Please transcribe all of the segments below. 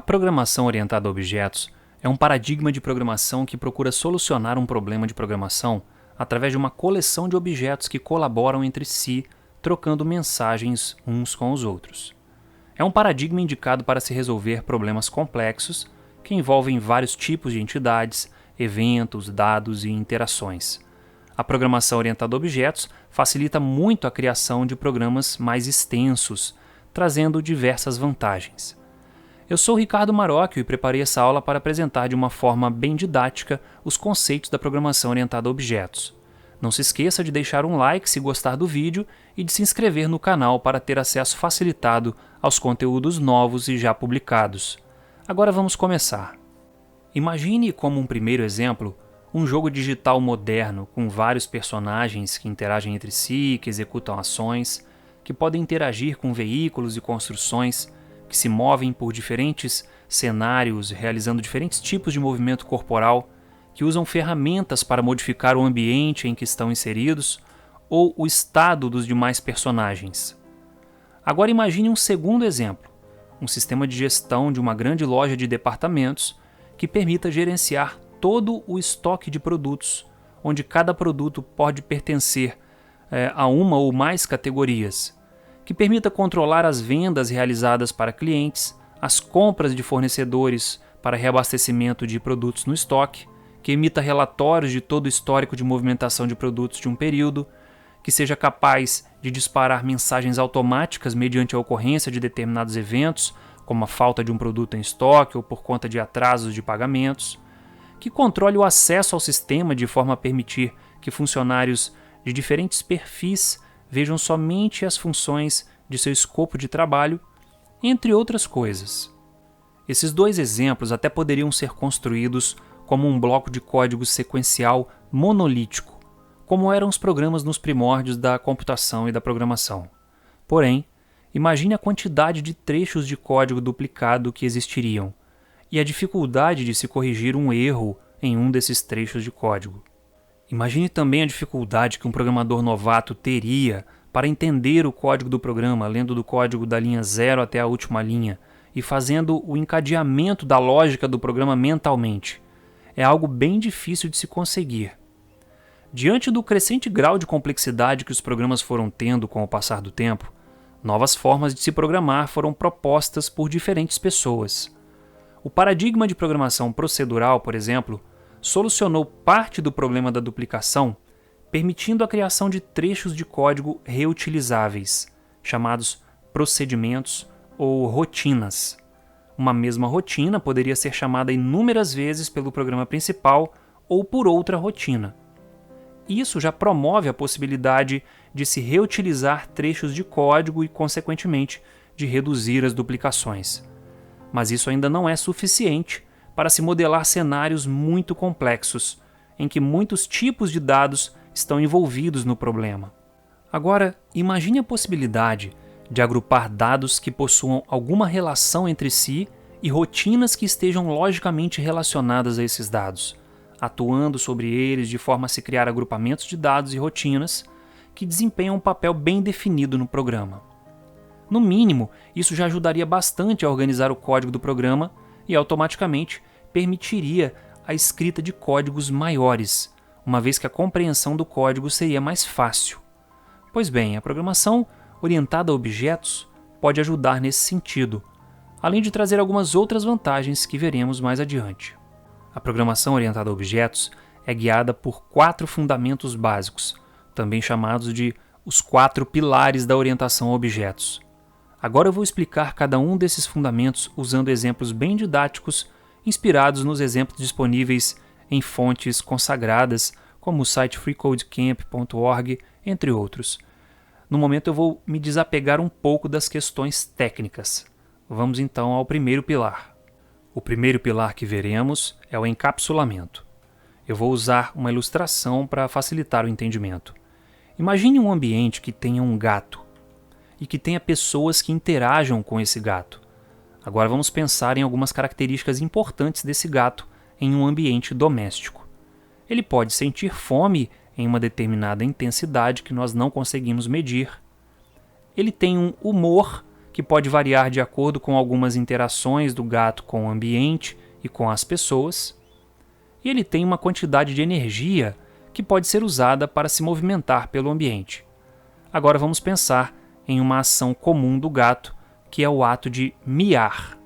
A programação orientada a objetos é um paradigma de programação que procura solucionar um problema de programação através de uma coleção de objetos que colaboram entre si, trocando mensagens uns com os outros. É um paradigma indicado para se resolver problemas complexos que envolvem vários tipos de entidades, eventos, dados e interações. A programação orientada a objetos facilita muito a criação de programas mais extensos, trazendo diversas vantagens. Eu sou Ricardo Marocchio e preparei essa aula para apresentar de uma forma bem didática os conceitos da programação orientada a objetos. Não se esqueça de deixar um like se gostar do vídeo e de se inscrever no canal para ter acesso facilitado aos conteúdos novos e já publicados. Agora vamos começar. Imagine como um primeiro exemplo um jogo digital moderno com vários personagens que interagem entre si, que executam ações, que podem interagir com veículos e construções, que se movem por diferentes cenários, realizando diferentes tipos de movimento corporal, que usam ferramentas para modificar o ambiente em que estão inseridos ou o estado dos demais personagens. Agora imagine um segundo exemplo, um sistema de gestão de uma grande loja de departamentos que permita gerenciar todo o estoque de produtos, onde cada produto pode pertencer a uma ou mais categorias, que permita controlar as vendas realizadas para clientes, as compras de fornecedores para reabastecimento de produtos no estoque, que emita relatórios de todo o histórico de movimentação de produtos de um período, que seja capaz de disparar mensagens automáticas mediante a ocorrência de determinados eventos, como a falta de um produto em estoque ou por conta de atrasos de pagamentos, que controle o acesso ao sistema de forma a permitir que funcionários de diferentes perfis vejam somente as funções de seu escopo de trabalho, entre outras coisas. Esses dois exemplos até poderiam ser construídos como um bloco de código sequencial monolítico, como eram os programas nos primórdios da computação e da programação. Porém, imagine a quantidade de trechos de código duplicado que existiriam, e a dificuldade de se corrigir um erro em um desses trechos de código. Imagine também a dificuldade que um programador novato teria para entender o código do programa, lendo do código da linha 0 até a última linha e fazendo o encadeamento da lógica do programa mentalmente. É algo bem difícil de se conseguir. Diante do crescente grau de complexidade que os programas foram tendo com o passar do tempo, novas formas de se programar foram propostas por diferentes pessoas. O paradigma de programação procedural, por exemplo, solucionou parte do problema da duplicação, permitindo a criação de trechos de código reutilizáveis, chamados procedimentos ou rotinas. Uma mesma rotina poderia ser chamada inúmeras vezes pelo programa principal ou por outra rotina. Isso já promove a possibilidade de se reutilizar trechos de código e, consequentemente, de reduzir as duplicações. Mas isso ainda não é suficiente para se modelar cenários muito complexos, em que muitos tipos de dados estão envolvidos no problema. Agora, imagine a possibilidade de agrupar dados que possuam alguma relação entre si e rotinas que estejam logicamente relacionadas a esses dados, atuando sobre eles de forma a se criar agrupamentos de dados e rotinas que desempenham um papel bem definido no programa. No mínimo, isso já ajudaria bastante a organizar o código do programa e automaticamente permitiria a escrita de códigos maiores, uma vez que a compreensão do código seria mais fácil. Pois bem, a programação orientada a objetos pode ajudar nesse sentido, além de trazer algumas outras vantagens que veremos mais adiante. A programação orientada a objetos é guiada por 4 fundamentos básicos, também chamados de os 4 pilares da orientação a objetos. Agora eu vou explicar cada um desses fundamentos usando exemplos bem didáticos, inspirados nos exemplos disponíveis em fontes consagradas, como o site freecodecamp.org, entre outros. No momento eu vou me desapegar um pouco das questões técnicas. Vamos então ao primeiro pilar. O primeiro pilar que veremos é o encapsulamento. Eu vou usar uma ilustração para facilitar o entendimento. Imagine um ambiente que tenha um gato e que tenha pessoas que interajam com esse gato. Agora vamos pensar em algumas características importantes desse gato em um ambiente doméstico. Ele pode sentir fome em uma determinada intensidade que nós não conseguimos medir. Ele tem um humor que pode variar de acordo com algumas interações do gato com o ambiente e com as pessoas. E ele tem uma quantidade de energia que pode ser usada para se movimentar pelo ambiente. Agora vamos pensar em uma ação comum do gato, que é o ato de miar.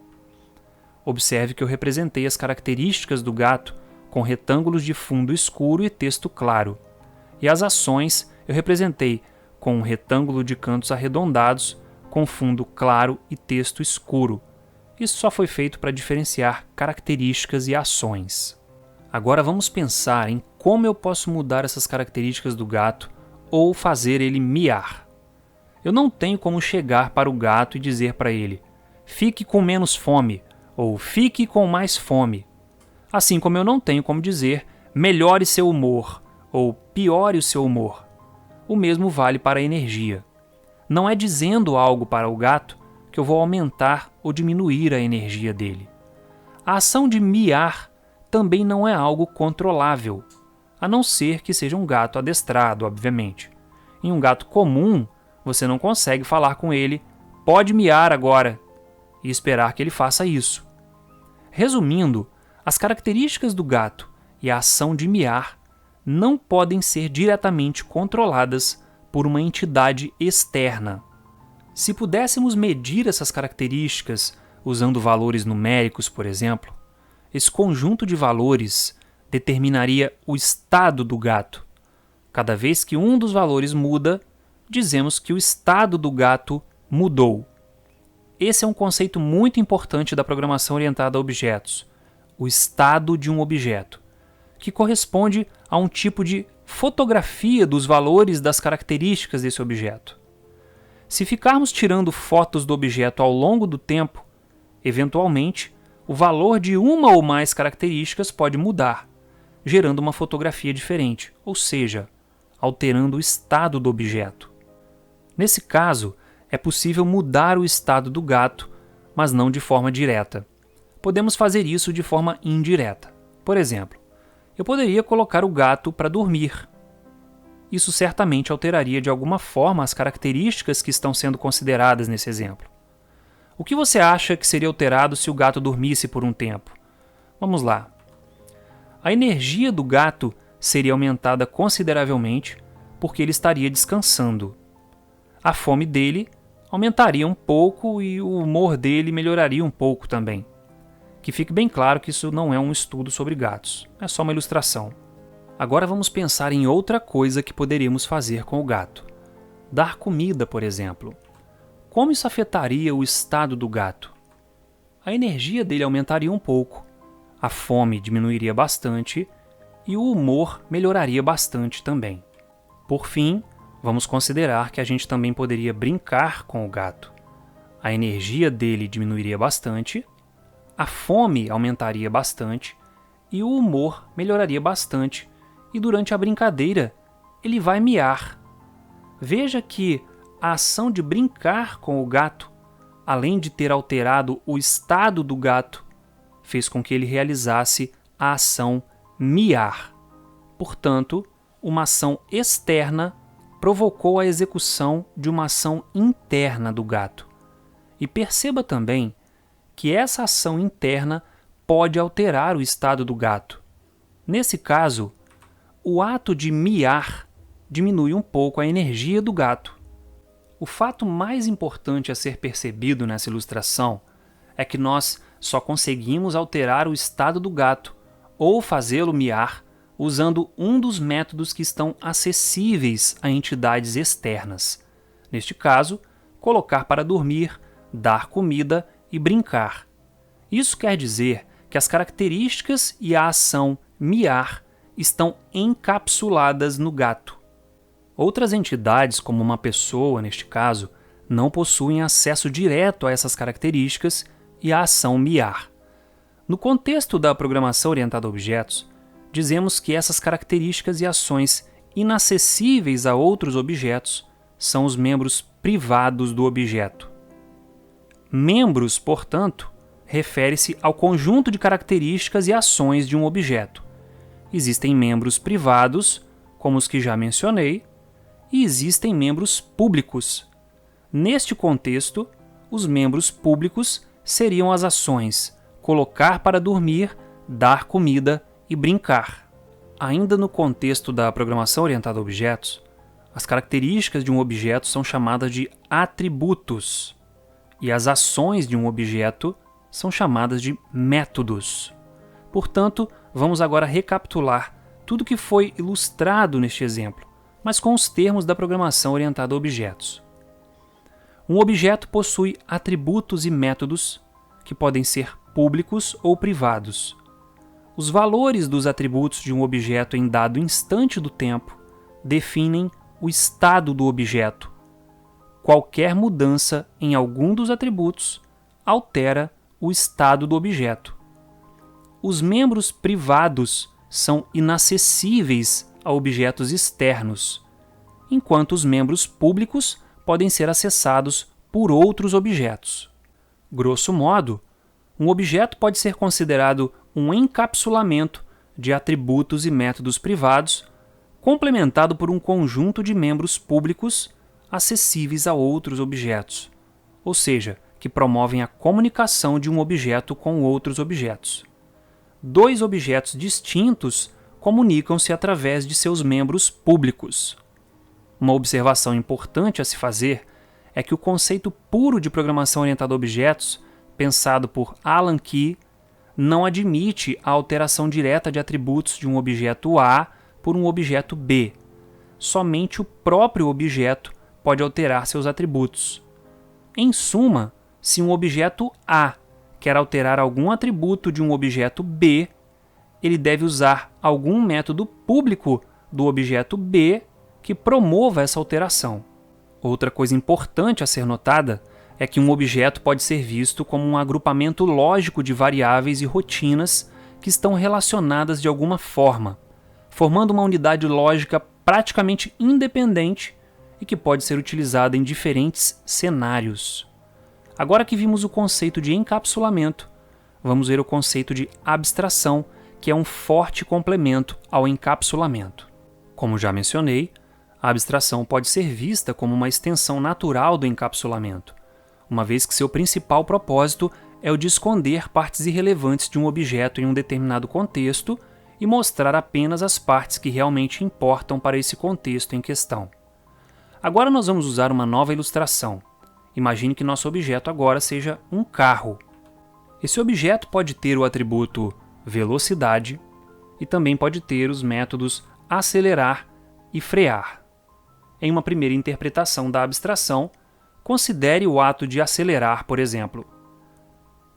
Observe que eu representei as características do gato com retângulos de fundo escuro e texto claro. E as ações eu representei com um retângulo de cantos arredondados, com fundo claro e texto escuro. Isso só foi feito para diferenciar características e ações. Agora vamos pensar em como eu posso mudar essas características do gato ou fazer ele miar. Eu não tenho como chegar para o gato e dizer para ele: fique com menos fome ou fique com mais fome. Assim como eu não tenho como dizer: melhore seu humor ou piore o seu humor. O mesmo vale para a energia. Não é dizendo algo para o gato que eu vou aumentar ou diminuir a energia dele. A ação de miar também não é algo controlável, a não ser que seja um gato adestrado, obviamente. Em um gato comum, você não consegue falar com ele: pode miar agora, e esperar que ele faça isso. Resumindo, as características do gato e a ação de miar não podem ser diretamente controladas por uma entidade externa. Se pudéssemos medir essas características usando valores numéricos, por exemplo, esse conjunto de valores determinaria o estado do gato. Cada vez que um dos valores muda, dizemos que o estado do gato mudou. Esse é um conceito muito importante da programação orientada a objetos, o estado de um objeto, que corresponde a um tipo de fotografia dos valores das características desse objeto. Se ficarmos tirando fotos do objeto ao longo do tempo, eventualmente, o valor de uma ou mais características pode mudar, gerando uma fotografia diferente, ou seja, alterando o estado do objeto. Nesse caso, é possível mudar o estado do gato, mas não de forma direta. Podemos fazer isso de forma indireta. Por exemplo, eu poderia colocar o gato para dormir. Isso certamente alteraria de alguma forma as características que estão sendo consideradas nesse exemplo. O que você acha que seria alterado se o gato dormisse por um tempo? Vamos lá. A energia do gato seria aumentada consideravelmente porque ele estaria descansando. A fome dele aumentaria um pouco e o humor dele melhoraria um pouco também. Que fique bem claro que isso não é um estudo sobre gatos, é só uma ilustração. Agora vamos pensar em outra coisa que poderíamos fazer com o gato. Dar comida, por exemplo. Como isso afetaria o estado do gato? A energia dele aumentaria um pouco, a fome diminuiria bastante e o humor melhoraria bastante também. Por fim, vamos considerar que a gente também poderia brincar com o gato. A energia dele diminuiria bastante, a fome aumentaria bastante e o humor melhoraria bastante, e durante a brincadeira ele vai miar. Veja que a ação de brincar com o gato, além de ter alterado o estado do gato, fez com que ele realizasse a ação miar. Portanto, uma ação externa provocou a execução de uma ação interna do gato. E perceba também que essa ação interna pode alterar o estado do gato. Nesse caso, o ato de miar diminui um pouco a energia do gato. O fato mais importante a ser percebido nessa ilustração é que nós só conseguimos alterar o estado do gato ou fazê-lo miar usando um dos métodos que estão acessíveis a entidades externas. Neste caso, colocar para dormir, dar comida e brincar. Isso quer dizer que as características e a ação miar estão encapsuladas no gato. Outras entidades, como uma pessoa neste caso, não possuem acesso direto a essas características e à ação miar. No contexto da programação orientada a objetos, dizemos que essas características e ações inacessíveis a outros objetos são os membros privados do objeto. Membros, portanto, refere-se ao conjunto de características e ações de um objeto. Existem membros privados, como os que já mencionei, e existem membros públicos. Neste contexto, os membros públicos seriam as ações colocar para dormir, dar comida e brincar. Ainda no contexto da programação orientada a objetos, as características de um objeto são chamadas de atributos e as ações de um objeto são chamadas de métodos. Portanto, vamos agora recapitular tudo que foi ilustrado neste exemplo, mas com os termos da programação orientada a objetos. Um objeto possui atributos e métodos que podem ser públicos ou privados. Os valores dos atributos de um objeto em dado instante do tempo definem o estado do objeto. Qualquer mudança em algum dos atributos altera o estado do objeto. Os membros privados são inacessíveis a objetos externos, enquanto os membros públicos podem ser acessados por outros objetos. Grosso modo, um objeto pode ser considerado um encapsulamento de atributos e métodos privados, complementado por um conjunto de membros públicos acessíveis a outros objetos, ou seja, que promovem a comunicação de um objeto com outros objetos. Dois objetos distintos comunicam-se através de seus membros públicos. Uma observação importante a se fazer é que o conceito puro de programação orientada a objetos, pensado por Alan Key, não admite a alteração direta de atributos de um objeto A por um objeto B. Somente o próprio objeto pode alterar seus atributos. Em suma, se um objeto A quer alterar algum atributo de um objeto B, ele deve usar algum método público do objeto B que promova essa alteração. Outra coisa importante a ser notada é que um objeto pode ser visto como um agrupamento lógico de variáveis e rotinas que estão relacionadas de alguma forma, formando uma unidade lógica praticamente independente e que pode ser utilizada em diferentes cenários. Agora que vimos o conceito de encapsulamento, vamos ver o conceito de abstração, que é um forte complemento ao encapsulamento. Como já mencionei, a abstração pode ser vista como uma extensão natural do encapsulamento, uma vez que seu principal propósito é o de esconder partes irrelevantes de um objeto em um determinado contexto e mostrar apenas as partes que realmente importam para esse contexto em questão. Agora nós vamos usar uma nova ilustração. Imagine que nosso objeto agora seja um carro. Esse objeto pode ter o atributo velocidade e também pode ter os métodos acelerar e frear. Em uma primeira interpretação da abstração, considere o ato de acelerar, por exemplo.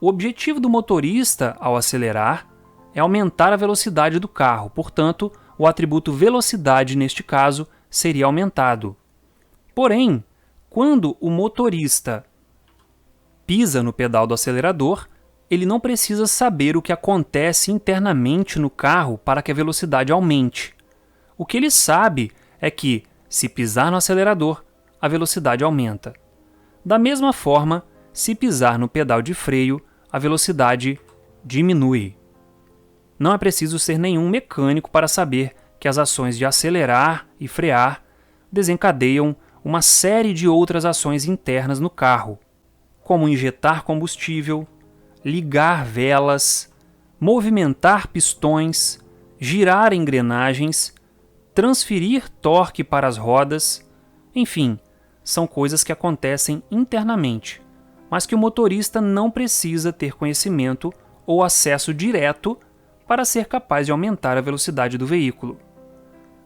O objetivo do motorista, ao acelerar, é aumentar a velocidade do carro, portanto, o atributo velocidade, neste caso, seria aumentado. Porém, quando o motorista pisa no pedal do acelerador, ele não precisa saber o que acontece internamente no carro para que a velocidade aumente. O que ele sabe é que, se pisar no acelerador, a velocidade aumenta. Da mesma forma, se pisar no pedal de freio, a velocidade diminui. Não é preciso ser nenhum mecânico para saber que as ações de acelerar e frear desencadeiam uma série de outras ações internas no carro, como injetar combustível, ligar velas, movimentar pistões, girar engrenagens, transferir torque para as rodas, enfim, são coisas que acontecem internamente, mas que o motorista não precisa ter conhecimento ou acesso direto para ser capaz de aumentar a velocidade do veículo.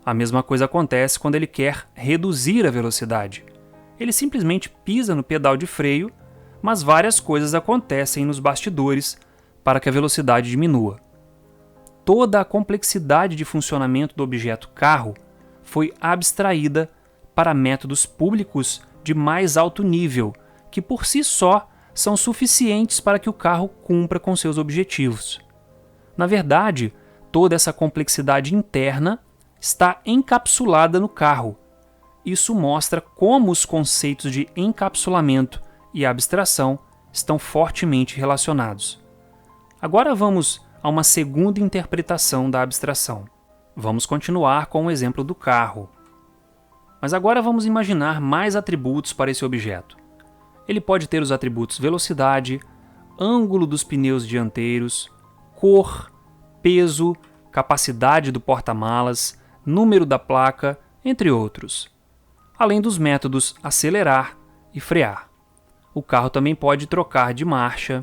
A mesma coisa acontece quando ele quer reduzir a velocidade. Ele simplesmente pisa no pedal de freio, mas várias coisas acontecem nos bastidores para que a velocidade diminua. Toda a complexidade de funcionamento do objeto carro foi abstraída para métodos públicos de mais alto nível, que por si só são suficientes para que o carro cumpra com seus objetivos. Na verdade, toda essa complexidade interna está encapsulada no carro. Isso mostra como os conceitos de encapsulamento e abstração estão fortemente relacionados. Agora vamos a uma segunda interpretação da abstração. Vamos continuar com o exemplo do carro. Mas agora vamos imaginar mais atributos para esse objeto. ele pode ter os atributos velocidade, ângulo dos pneus dianteiros, cor, peso, capacidade do porta-malas, número da placa, entre outros. Além dos métodos acelerar e frear. O carro também pode trocar de marcha,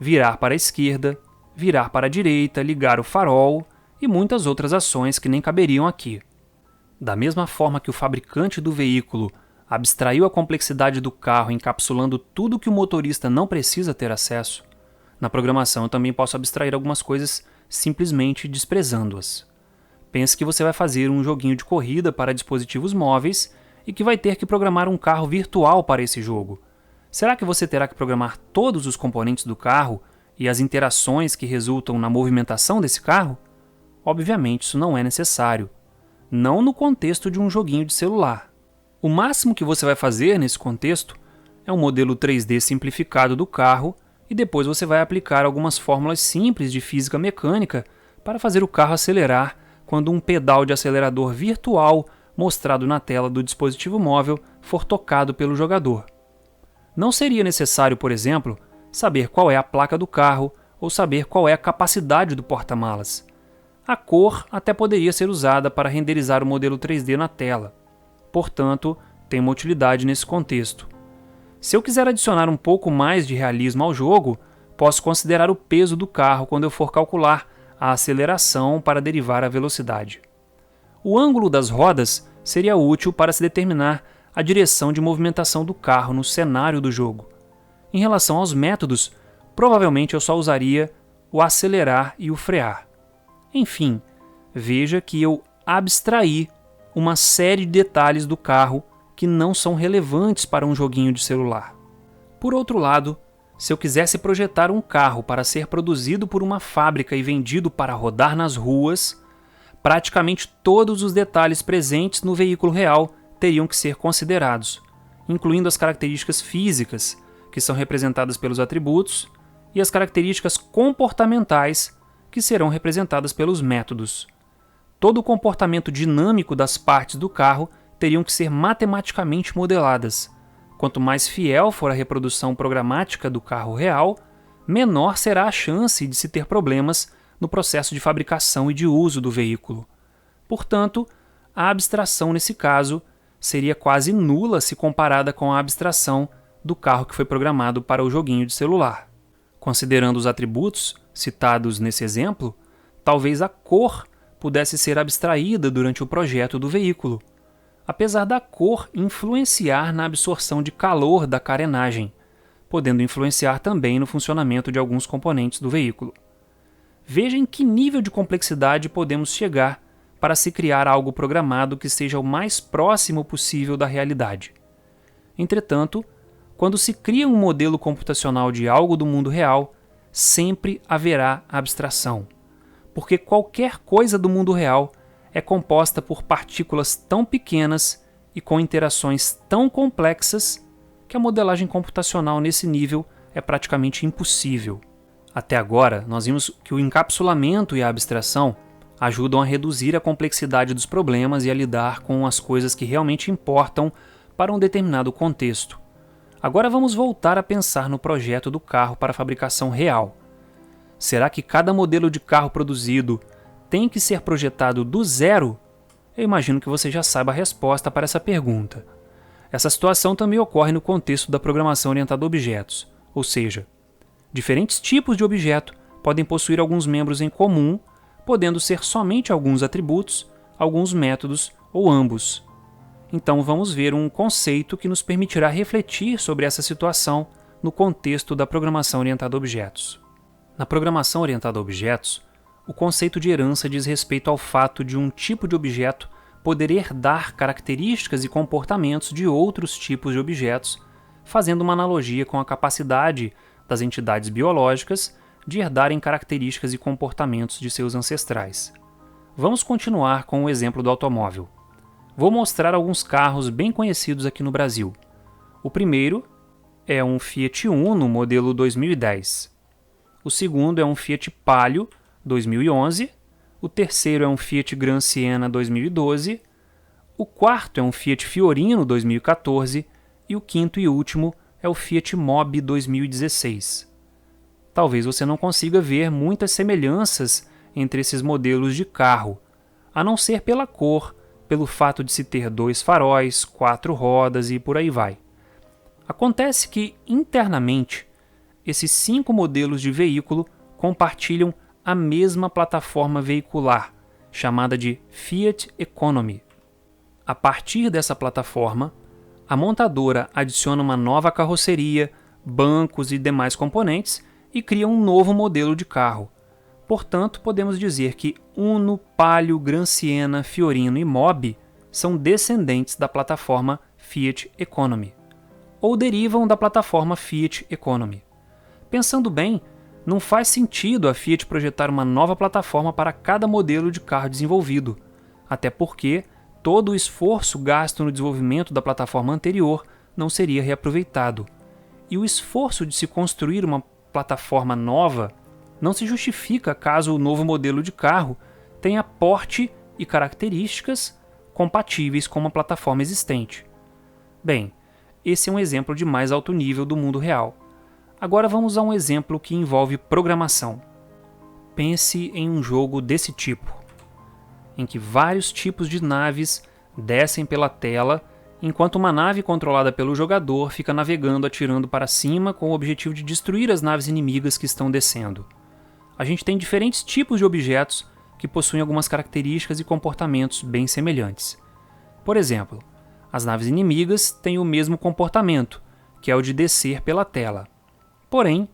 virar para a esquerda, virar para a direita, ligar o farol e muitas outras ações que nem caberiam aqui. Da mesma forma que o fabricante do veículo abstraiu a complexidade do carro encapsulando tudo que o motorista não precisa ter acesso, na programação eu também posso abstrair algumas coisas simplesmente desprezando-as. Pense que você vai fazer um joguinho de corrida para dispositivos móveis e que vai ter que programar um carro virtual para esse jogo. Será que você terá que programar todos os componentes do carro e as interações que resultam na movimentação desse carro? Obviamente isso não é necessário. Não no contexto de um joguinho de celular. O máximo que você vai fazer nesse contexto é um modelo 3D simplificado do carro e depois você vai aplicar algumas fórmulas simples de física mecânica para fazer o carro acelerar quando um pedal de acelerador virtual mostrado na tela do dispositivo móvel for tocado pelo jogador. Não seria necessário, por exemplo, saber qual é a placa do carro ou saber qual é a capacidade do porta-malas. A cor até poderia ser usada para renderizar o modelo 3D na tela. Portanto, tem uma utilidade nesse contexto. Se eu quiser adicionar um pouco mais de realismo ao jogo, posso considerar o peso do carro quando eu for calcular a aceleração para derivar a velocidade. O ângulo das rodas seria útil para se determinar a direção de movimentação do carro no cenário do jogo. Em relação aos métodos, provavelmente eu só usaria o acelerar e o frear. Enfim, veja que eu abstraí uma série de detalhes do carro que não são relevantes para um joguinho de celular. Por outro lado, se eu quisesse projetar um carro para ser produzido por uma fábrica e vendido para rodar nas ruas, praticamente todos os detalhes presentes no veículo real teriam que ser considerados, incluindo as características físicas, que são representadas pelos atributos, e as características comportamentais, que serão representadas pelos métodos. Todo o comportamento dinâmico das partes do carro teriam que ser matematicamente modeladas. Quanto mais fiel for a reprodução programática do carro real, menor será a chance de se ter problemas no processo de fabricação e de uso do veículo. Portanto, a abstração nesse caso seria quase nula se comparada com a abstração do carro que foi programado para o joguinho de celular. Considerando os atributos citados nesse exemplo, talvez a cor pudesse ser abstraída durante o projeto do veículo, apesar da cor influenciar na absorção de calor da carenagem, podendo influenciar também no funcionamento de alguns componentes do veículo. Veja em que nível de complexidade podemos chegar para se criar algo programado que seja o mais próximo possível da realidade. Entretanto, quando se cria um modelo computacional de algo do mundo real, sempre haverá abstração, porque qualquer coisa do mundo real é composta por partículas tão pequenas e com interações tão complexas que a modelagem computacional nesse nível é praticamente impossível. Até agora, nós vimos que o encapsulamento e a abstração ajudam a reduzir a complexidade dos problemas e a lidar com as coisas que realmente importam para um determinado contexto. Agora vamos voltar a pensar no projeto do carro para fabricação real. Será que cada modelo de carro produzido tem que ser projetado do zero? Eu imagino que você já saiba a resposta para essa pergunta. Essa situação também ocorre no contexto da programação orientada a objetos, ou seja, diferentes tipos de objeto podem possuir alguns membros em comum, podendo ser somente alguns atributos, alguns métodos ou ambos. Então vamos ver um conceito que nos permitirá refletir sobre essa situação no contexto da programação orientada a objetos. Na programação orientada a objetos, o conceito de herança diz respeito ao fato de um tipo de objeto poder herdar características e comportamentos de outros tipos de objetos, fazendo uma analogia com a capacidade das entidades biológicas de herdarem características e comportamentos de seus ancestrais. Vamos continuar com o exemplo do automóvel. Vou mostrar alguns carros bem conhecidos aqui no Brasil. O primeiro é um Fiat Uno modelo 2010. O segundo é um Fiat Palio 2011. O terceiro é um Fiat Gran Siena 2012. O quarto é um Fiat Fiorino 2014. E o quinto e último é o Fiat Mobi 2016. Talvez você não consiga ver muitas semelhanças entre esses modelos de carro, a não ser pela cor, pelo fato de se ter 2 faróis, 4 rodas e por aí vai. Acontece que, internamente, esses 5 modelos de veículo compartilham a mesma plataforma veicular, chamada de Fiat Economy. A partir dessa plataforma, a montadora adiciona uma nova carroceria, bancos e demais componentes e cria um novo modelo de carro. Portanto, podemos dizer que Uno, Palio, Gran Siena, Fiorino e Mobi são descendentes da plataforma Fiat Economy, ou derivam da plataforma Fiat Economy. Pensando bem, não faz sentido a Fiat projetar uma nova plataforma para cada modelo de carro desenvolvido, até porque todo o esforço gasto no desenvolvimento da plataforma anterior não seria reaproveitado. E o esforço de se construir uma plataforma nova não se justifica caso o novo modelo de carro tenha porte e características compatíveis com uma plataforma existente. Bem, esse é um exemplo de mais alto nível do mundo real. Agora vamos a um exemplo que envolve programação. Pense em um jogo desse tipo, em que vários tipos de naves descem pela tela, enquanto uma nave controlada pelo jogador fica navegando atirando para cima com o objetivo de destruir as naves inimigas que estão descendo. A gente tem diferentes tipos de objetos que possuem algumas características e comportamentos bem semelhantes. Por exemplo, as naves inimigas têm o mesmo comportamento, que é o de descer pela tela. Porém,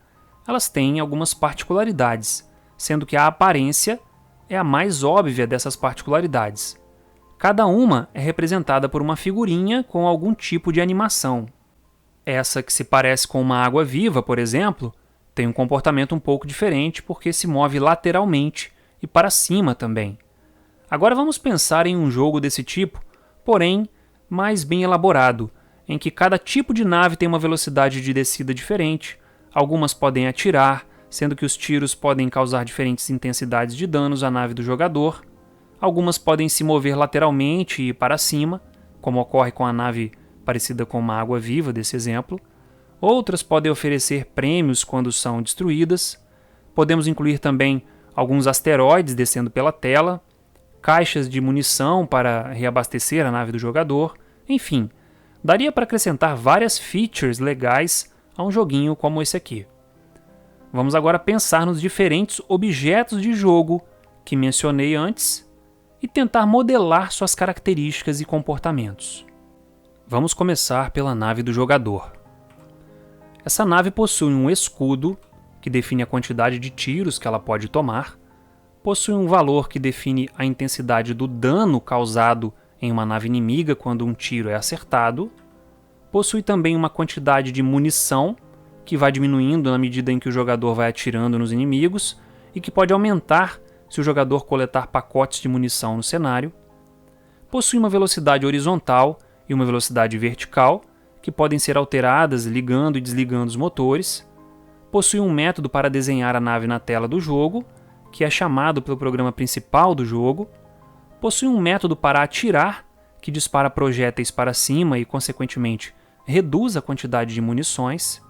elas têm algumas particularidades, sendo que a aparência é a mais óbvia dessas particularidades. Cada uma é representada por uma figurinha com algum tipo de animação. Essa que se parece com uma água-viva, por exemplo, tem um comportamento um pouco diferente porque se move lateralmente e para cima também. Agora vamos pensar em um jogo desse tipo, porém mais bem elaborado, em que cada tipo de nave tem uma velocidade de descida diferente, algumas podem atirar, sendo que os tiros podem causar diferentes intensidades de danos à nave do jogador, algumas podem se mover lateralmente e para cima, como ocorre com a nave parecida com uma água-viva desse exemplo. Outras podem oferecer prêmios quando são destruídas. Podemos incluir também alguns asteroides descendo pela tela, caixas de munição para reabastecer a nave do jogador. Enfim, daria para acrescentar várias features legais a um joguinho como esse aqui. Vamos agora pensar nos diferentes objetos de jogo que mencionei antes e tentar modelar suas características e comportamentos. Vamos começar pela nave do jogador. Essa nave possui um escudo, que define a quantidade de tiros que ela pode tomar, possui um valor que define a intensidade do dano causado em uma nave inimiga quando um tiro é acertado, possui também uma quantidade de munição, que vai diminuindo na medida em que o jogador vai atirando nos inimigos e que pode aumentar se o jogador coletar pacotes de munição no cenário, possui uma velocidade horizontal e uma velocidade vertical, que podem ser alteradas ligando e desligando os motores, possui um método para desenhar a nave na tela do jogo, que é chamado pelo programa principal do jogo, possui um método para atirar, que dispara projéteis para cima e, consequentemente, reduz a quantidade de munições,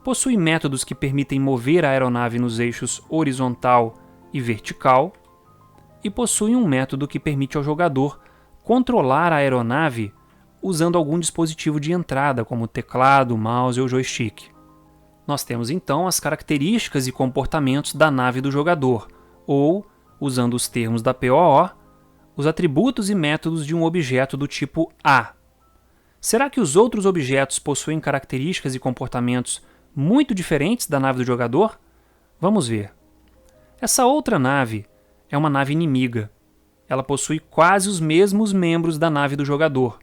possui métodos que permitem mover a aeronave nos eixos horizontal e vertical, e possui um método que permite ao jogador controlar a aeronave usando algum dispositivo de entrada, como teclado, mouse ou joystick. Nós temos então as características e comportamentos da nave do jogador, ou, usando os termos da POO, os atributos e métodos de um objeto do tipo A. Será que os outros objetos possuem características e comportamentos muito diferentes da nave do jogador? Vamos ver. Essa outra nave é uma nave inimiga. Ela possui quase os mesmos membros da nave do jogador,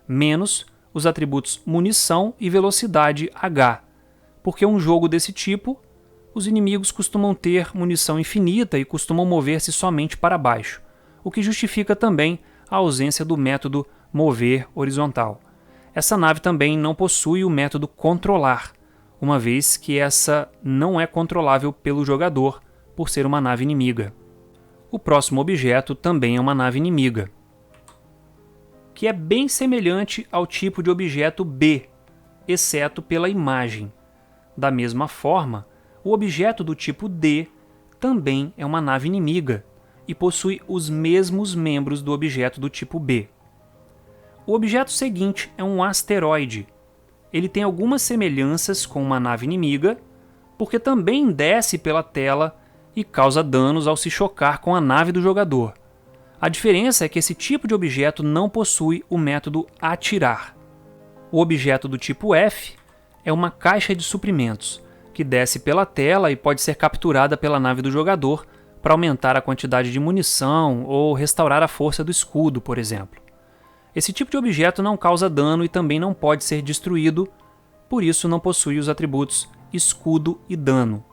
menos os atributos munição e velocidade H, porque um jogo desse tipo, os inimigos costumam ter munição infinita e costumam mover-se somente para baixo, o que justifica também a ausência do método mover horizontal. Essa nave também não possui o método controlar, uma vez que essa não é controlável pelo jogador por ser uma nave inimiga. O próximo objeto também é uma nave inimiga, que é bem semelhante ao tipo de objeto B, exceto pela imagem. Da mesma forma, o objeto do tipo D também é uma nave inimiga e possui os mesmos membros do objeto do tipo B. O objeto seguinte é um asteroide. Ele tem algumas semelhanças com uma nave inimiga, porque também desce pela tela e causa danos ao se chocar com a nave do jogador. A diferença é que esse tipo de objeto não possui o método atirar. O objeto do tipo F é uma caixa de suprimentos, que desce pela tela e pode ser capturada pela nave do jogador para aumentar a quantidade de munição ou restaurar a força do escudo, por exemplo. Esse tipo de objeto não causa dano e também não pode ser destruído, por isso não possui os atributos escudo e dano.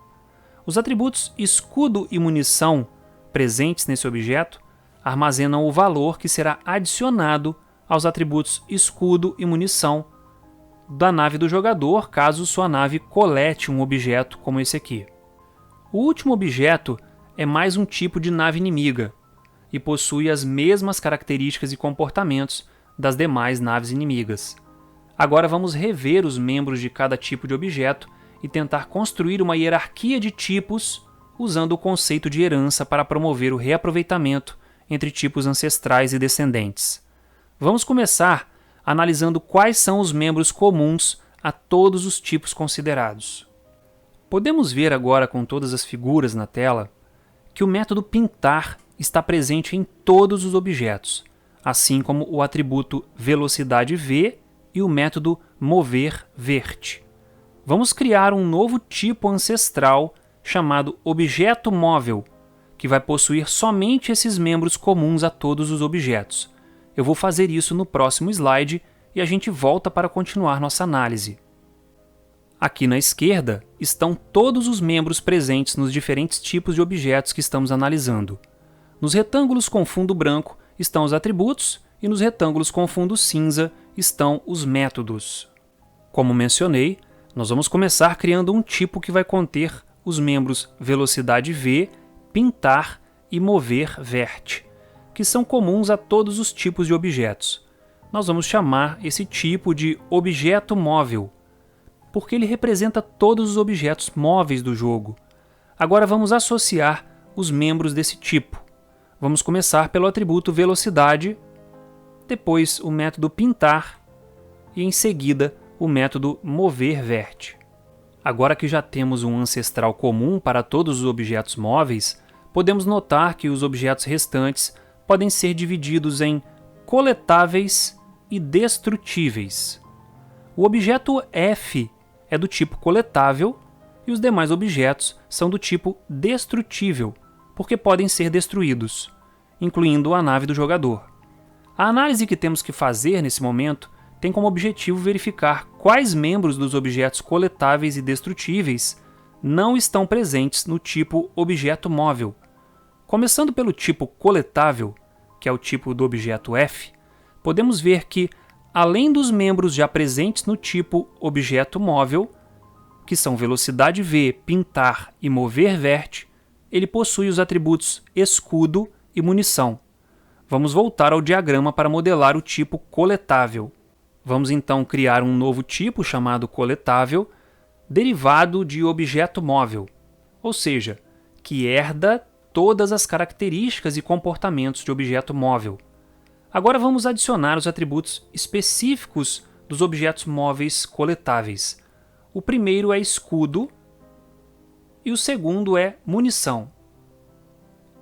Os atributos escudo e munição presentes nesse objeto armazenam o valor que será adicionado aos atributos escudo e munição da nave do jogador, caso sua nave colete um objeto como esse aqui. O último objeto é mais um tipo de nave inimiga e possui as mesmas características e comportamentos das demais naves inimigas. Agora vamos rever os membros de cada tipo de objeto e tentar construir uma hierarquia de tipos usando o conceito de herança para promover o reaproveitamento entre tipos ancestrais e descendentes. Vamos começar analisando quais são os membros comuns a todos os tipos considerados. Podemos ver agora com todas as figuras na tela que o método pintar está presente em todos os objetos, assim como o atributo velocidade V e o método mover vert. Vamos criar um novo tipo ancestral chamado objeto móvel, que vai possuir somente esses membros comuns a todos os objetos. Eu vou fazer isso no próximo slide e a gente volta para continuar nossa análise. Aqui na esquerda estão todos os membros presentes nos diferentes tipos de objetos que estamos analisando. Nos retângulos com fundo branco estão os atributos e nos retângulos com fundo cinza estão os métodos. Como mencionei, nós vamos começar criando um tipo que vai conter os membros velocidade V, pintar e mover vert, que são comuns a todos os tipos de objetos. Nós vamos chamar esse tipo de objeto móvel, porque ele representa todos os objetos móveis do jogo. Agora vamos associar os membros desse tipo. Vamos começar pelo atributo velocidade, depois o método pintar e em seguida o método mover vert. Agora que já temos um ancestral comum para todos os objetos móveis, podemos notar que os objetos restantes podem ser divididos em coletáveis e destrutíveis. O objeto F é do tipo coletável e os demais objetos são do tipo destrutível, porque podem ser destruídos, incluindo a nave do jogador. A análise que temos que fazer nesse momento tem como objetivo verificar quais membros dos objetos coletáveis e destrutíveis não estão presentes no tipo objeto móvel. Começando pelo tipo coletável, que é o tipo do objeto F, podemos ver que, além dos membros já presentes no tipo objeto móvel, que são velocidade V, pintar e mover vert, ele possui os atributos escudo e munição. Vamos voltar ao diagrama para modelar o tipo coletável. Vamos então criar um novo tipo chamado coletável, derivado de objeto móvel, ou seja, que herda todas as características e comportamentos de objeto móvel. Agora vamos adicionar os atributos específicos dos objetos móveis coletáveis. O primeiro é escudo e o segundo é munição.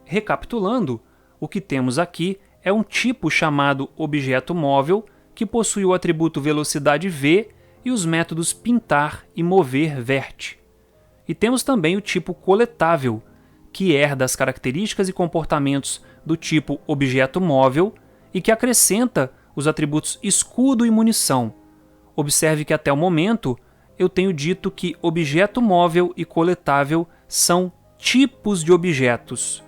Recapitulando, o que temos aqui é um tipo chamado objeto móvel que possui o atributo velocidade V e os métodos pintar e mover vert. E temos também o tipo coletável, que herda as características e comportamentos do tipo objeto móvel e que acrescenta os atributos escudo e munição. Observe que até o momento eu tenho dito que objeto móvel e coletável são tipos de objetos.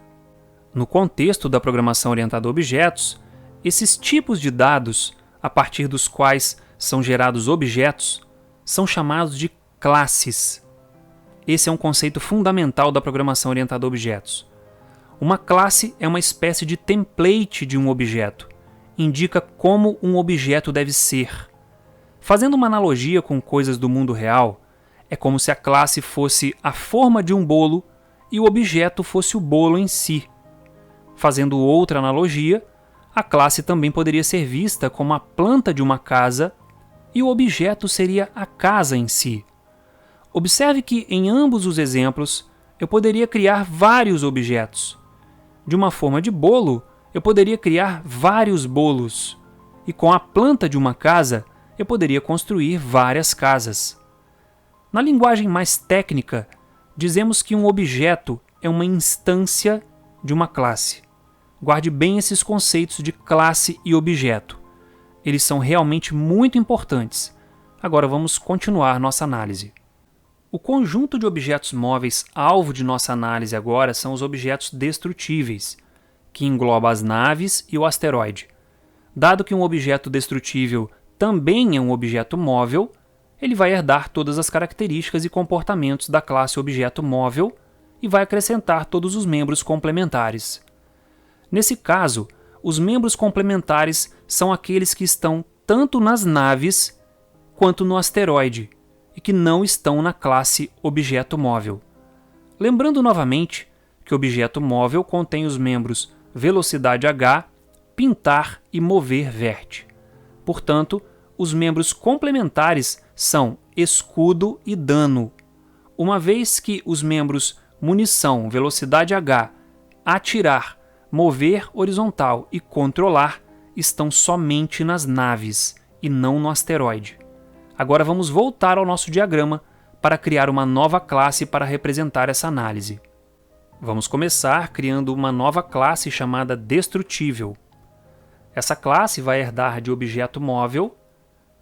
No contexto da programação orientada a objetos, esses tipos de dados, a partir dos quais são gerados objetos, são chamados de classes. Esse é um conceito fundamental da programação orientada a objetos. Uma classe é uma espécie de template de um objeto, indica como um objeto deve ser. Fazendo uma analogia com coisas do mundo real, é como se a classe fosse a forma de um bolo e o objeto fosse o bolo em si. Fazendo outra analogia, a classe também poderia ser vista como a planta de uma casa e o objeto seria a casa em si. Observe que em ambos os exemplos eu poderia criar vários objetos. De uma forma de bolo, eu poderia criar vários bolos. E com a planta de uma casa, eu poderia construir várias casas. Na linguagem mais técnica, dizemos que um objeto é uma instância de uma classe. Guarde bem esses conceitos de classe e objeto. Eles são realmente muito importantes. Agora vamos continuar nossa análise. O conjunto de objetos móveis alvo de nossa análise agora são os objetos destrutíveis, que engloba as naves e o asteroide. Dado que um objeto destrutível também é um objeto móvel, ele vai herdar todas as características e comportamentos da classe objeto móvel e vai acrescentar todos os membros complementares. Nesse caso, os membros complementares são aqueles que estão tanto nas naves quanto no asteroide e que não estão na classe objeto móvel. Lembrando novamente que objeto móvel contém os membros velocidade h, pintar e mover vert. Portanto, os membros complementares são escudo e dano, uma vez que os membros munição, velocidade h, atirar, mover horizontal e controlar estão somente nas naves e não no asteroide. Agora vamos voltar ao nosso diagrama para criar uma nova classe para representar essa análise. Vamos começar criando uma nova classe chamada Destrutível. Essa classe vai herdar de objeto móvel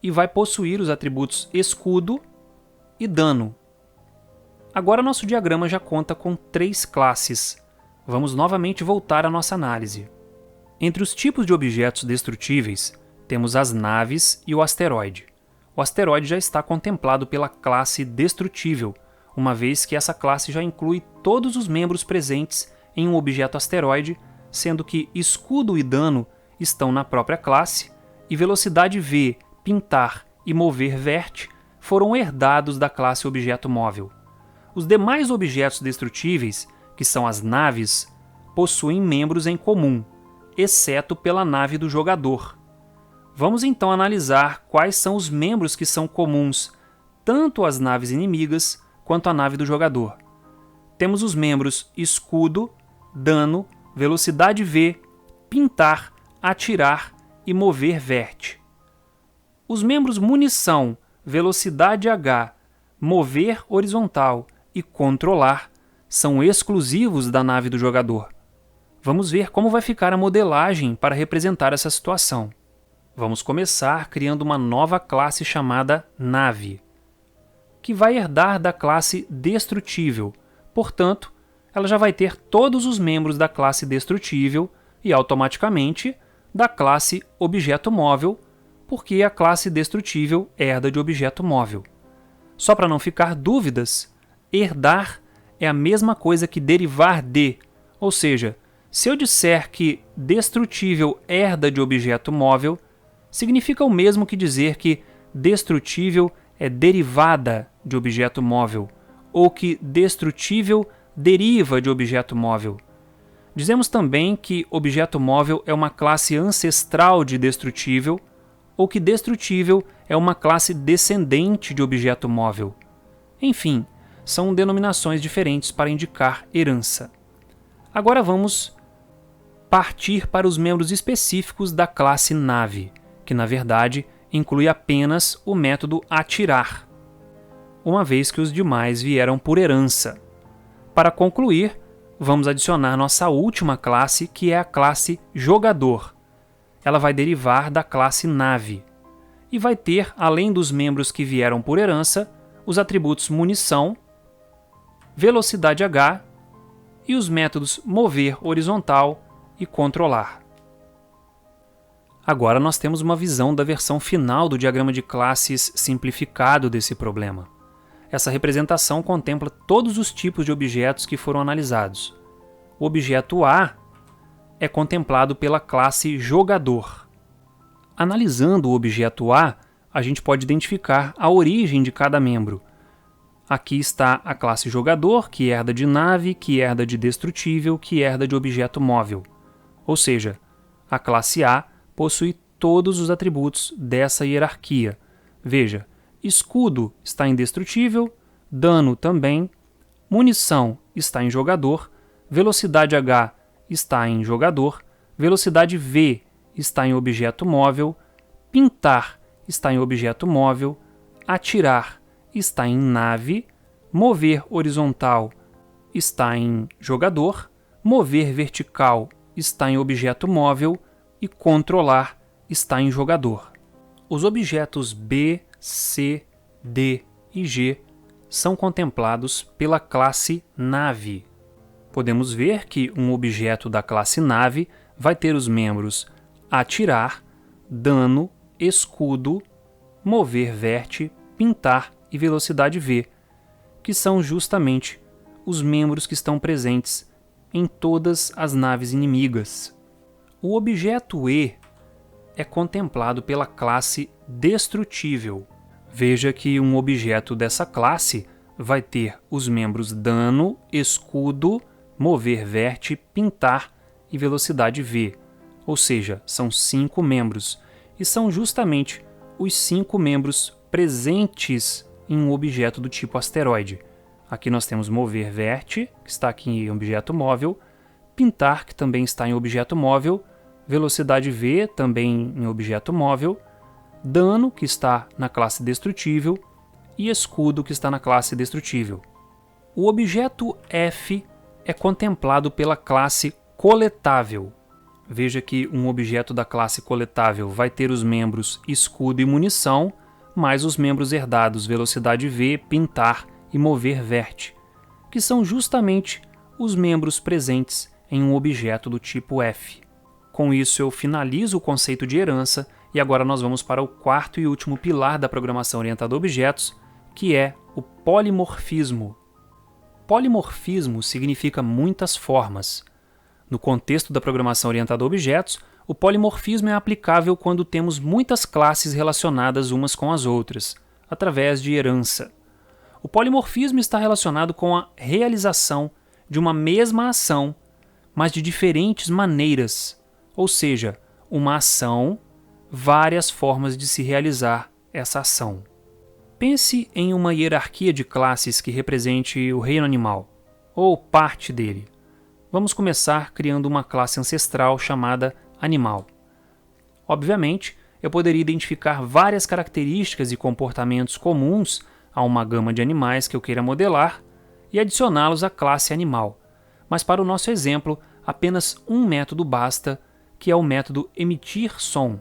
e vai possuir os atributos escudo e dano. Agora nosso diagrama já conta com 3 classes. Vamos novamente voltar à nossa análise. Entre os tipos de objetos destrutíveis, temos as naves e o asteroide. O asteroide já está contemplado pela classe Destrutível, uma vez que essa classe já inclui todos os membros presentes em um objeto asteroide, sendo que escudo e dano estão na própria classe, e velocidade v, pintar e mover vert foram herdados da classe objeto móvel. Os demais objetos destrutíveis, que são as naves, possuem membros em comum, exceto pela nave do jogador. Vamos então analisar quais são os membros que são comuns tanto às naves inimigas quanto à nave do jogador. Temos os membros escudo, dano, velocidade v, pintar, atirar e mover vert. Os membros munição, velocidade h, mover horizontal e controlar são exclusivos da nave do jogador. Vamos ver como vai ficar a modelagem para representar essa situação. Vamos começar criando uma nova classe chamada Nave, que vai herdar da classe Destrutível. Portanto, ela já vai ter todos os membros da classe Destrutível e automaticamente da classe Objeto Móvel, porque a classe Destrutível herda de Objeto Móvel. Só para não ficar dúvidas, herdar é a mesma coisa que derivar de, ou seja, se eu disser que Destrutível herda de Objeto Móvel, significa o mesmo que dizer que Destrutível é derivada de objeto móvel, ou que Destrutível deriva de objeto móvel. Dizemos também que objeto móvel é uma classe ancestral de Destrutível, ou que Destrutível é uma classe descendente de objeto móvel. Enfim, são denominações diferentes para indicar herança. Agora vamos partir para os membros específicos da classe Nave, que na verdade inclui apenas o método atirar, uma vez que os demais vieram por herança. Para concluir, vamos adicionar nossa última classe, que é a classe Jogador. Ela vai derivar da classe Nave e vai ter, além dos membros que vieram por herança, os atributos Munição, Velocidade H e os métodos Mover Horizontal e Controlar. Agora nós temos uma visão da versão final do diagrama de classes simplificado desse problema. Essa representação contempla todos os tipos de objetos que foram analisados. O objeto A é contemplado pela classe Jogador. Analisando o objeto A, a gente pode identificar a origem de cada membro. Aqui está a classe jogador, que herda de nave, que herda de destrutível, que herda de objeto móvel. Ou seja, a classe A possui todos os atributos dessa hierarquia. Veja, escudo está em destrutível, dano também, munição está em jogador, velocidade H está em jogador, velocidade V está em objeto móvel, pintar está em objeto móvel, atirar está em nave, mover horizontal está em jogador, mover vertical está em objeto móvel e controlar está em jogador. Os objetos B, C, D e G são contemplados pela classe nave. Podemos ver que um objeto da classe nave vai ter os membros atirar, dano, escudo, mover verte, pintar e velocidade V, que são justamente os membros que estão presentes em todas as naves inimigas. O objeto E é contemplado pela classe destrutível. Veja que um objeto dessa classe vai ter os membros dano, escudo, mover verte, pintar e velocidade V, ou seja, são 5 membros, e são justamente os 5 membros presentes em um objeto do tipo asteroide. Aqui nós temos mover verte, que está aqui em objeto móvel, pintar, que também está em objeto móvel, velocidade V, também em objeto móvel, dano, que está na classe destrutível, e escudo, que está na classe destrutível. O objeto F é contemplado pela classe coletável. Veja que um objeto da classe coletável vai ter os membros escudo e munição, mais os membros herdados velocidade V, pintar e mover verte, que são justamente os membros presentes em um objeto do tipo F. Com isso eu finalizo o conceito de herança e agora nós vamos para o quarto e último pilar da programação orientada a objetos, que é o polimorfismo. Polimorfismo significa muitas formas. No contexto da programação orientada a objetos, o polimorfismo é aplicável quando temos muitas classes relacionadas umas com as outras, através de herança. O polimorfismo está relacionado com a realização de uma mesma ação, mas de diferentes maneiras, ou seja, uma ação, várias formas de se realizar essa ação. Pense em uma hierarquia de classes que represente o reino animal, ou parte dele. Vamos começar criando uma classe ancestral chamada animal. Obviamente, eu poderia identificar várias características e comportamentos comuns a uma gama de animais que eu queira modelar e adicioná-los à classe animal. Mas para o nosso exemplo, apenas um método basta, que é o método emitir som.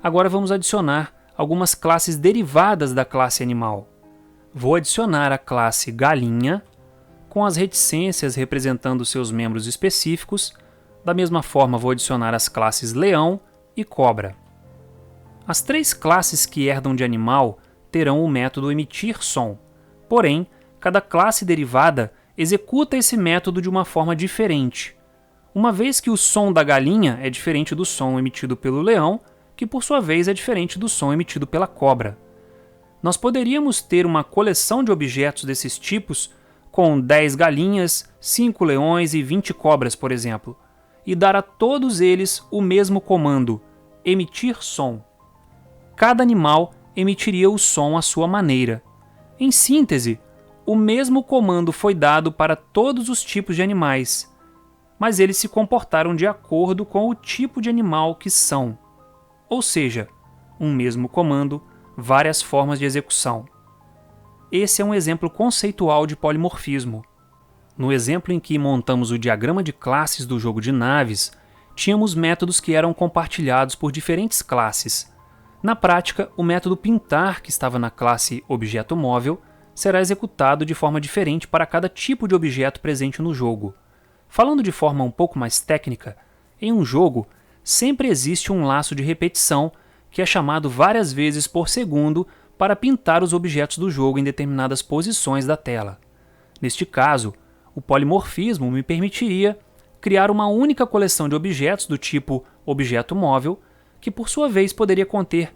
Agora vamos adicionar algumas classes derivadas da classe animal. Vou adicionar a classe galinha, com as reticências representando seus membros específicos. Da mesma forma, vou adicionar as classes leão e cobra. As 3 classes que herdam de animal terão o método emitir som. Porém, cada classe derivada executa esse método de uma forma diferente. Uma vez que o som da galinha é diferente do som emitido pelo leão, que por sua vez é diferente do som emitido pela cobra. Nós poderíamos ter uma coleção de objetos desses tipos com 10 galinhas, 5 leões e 20 cobras, por exemplo, e dar a todos eles o mesmo comando, emitir som. Cada animal emitiria o som à sua maneira. Em síntese, o mesmo comando foi dado para todos os tipos de animais, mas eles se comportaram de acordo com o tipo de animal que são. Ou seja, um mesmo comando, várias formas de execução. Esse é um exemplo conceitual de polimorfismo. No exemplo em que montamos o diagrama de classes do jogo de naves, tínhamos métodos que eram compartilhados por diferentes classes. Na prática, o método pintar, que estava na classe objeto móvel, será executado de forma diferente para cada tipo de objeto presente no jogo. Falando de forma um pouco mais técnica, em um jogo, sempre existe um laço de repetição que é chamado várias vezes por segundo para pintar os objetos do jogo em determinadas posições da tela. Neste caso, o polimorfismo me permitiria criar uma única coleção de objetos do tipo objeto móvel, que por sua vez poderia conter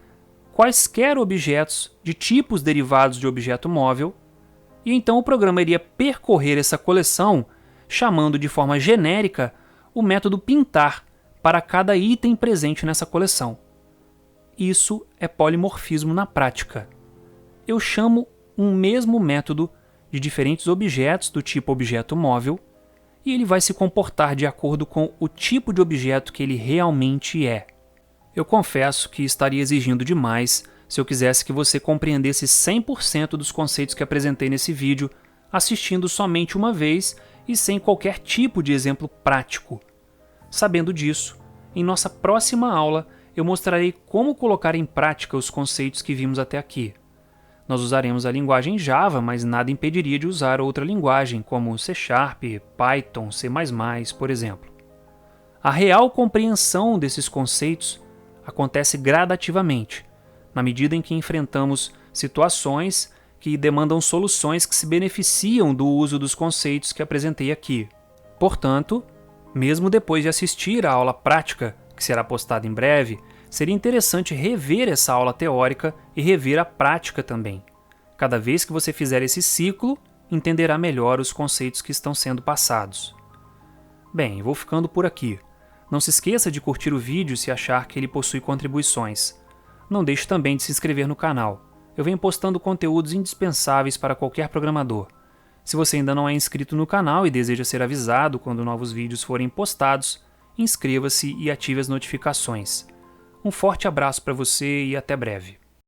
quaisquer objetos de tipos derivados de objeto móvel, e então o programa iria percorrer essa coleção chamando de forma genérica o método pintar para cada item presente nessa coleção. Isso é polimorfismo na prática. Eu chamo um mesmo método de diferentes objetos do tipo objeto móvel e ele vai se comportar de acordo com o tipo de objeto que ele realmente é. Eu confesso que estaria exigindo demais se eu quisesse que você compreendesse 100% dos conceitos que apresentei nesse vídeo, assistindo somente uma vez e sem qualquer tipo de exemplo prático. Sabendo disso, em nossa próxima aula eu mostrarei como colocar em prática os conceitos que vimos até aqui. Nós usaremos a linguagem Java, mas nada impediria de usar outra linguagem, como C#, Python, C++, por exemplo. A real compreensão desses conceitos acontece gradativamente, na medida em que enfrentamos situações que demandam soluções que se beneficiam do uso dos conceitos que apresentei aqui. Portanto, mesmo depois de assistir à aula prática, que será postada em breve, seria interessante rever essa aula teórica e rever a prática também. Cada vez que você fizer esse ciclo, entenderá melhor os conceitos que estão sendo passados. Bem, vou ficando por aqui. Não se esqueça de curtir o vídeo se achar que ele possui contribuições. Não deixe também de se inscrever no canal. Eu venho postando conteúdos indispensáveis para qualquer programador. Se você ainda não é inscrito no canal e deseja ser avisado quando novos vídeos forem postados, inscreva-se e ative as notificações. Um forte abraço para você e até breve.